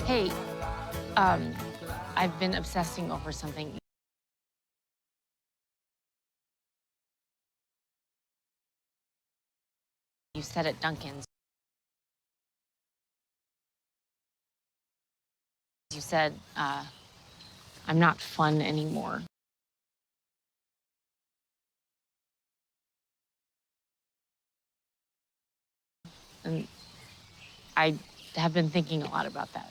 Hey, um, I've been obsessing over something you said at Dunkin's. You said, I'm not fun anymore. And I have been thinking a lot about that.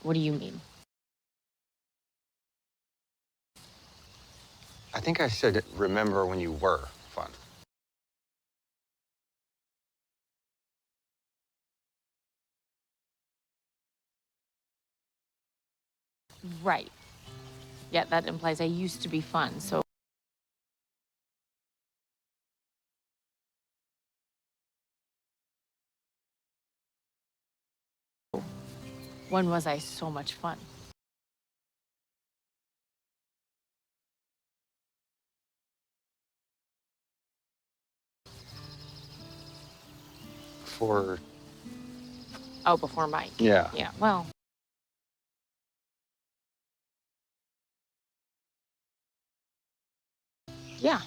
What do you mean? I think I said remember when you were fun. Right. Yeah, that implies I used to be fun, so when was I so much fun? For Oh, before Mike. yeah. Yeah, well. Yeah.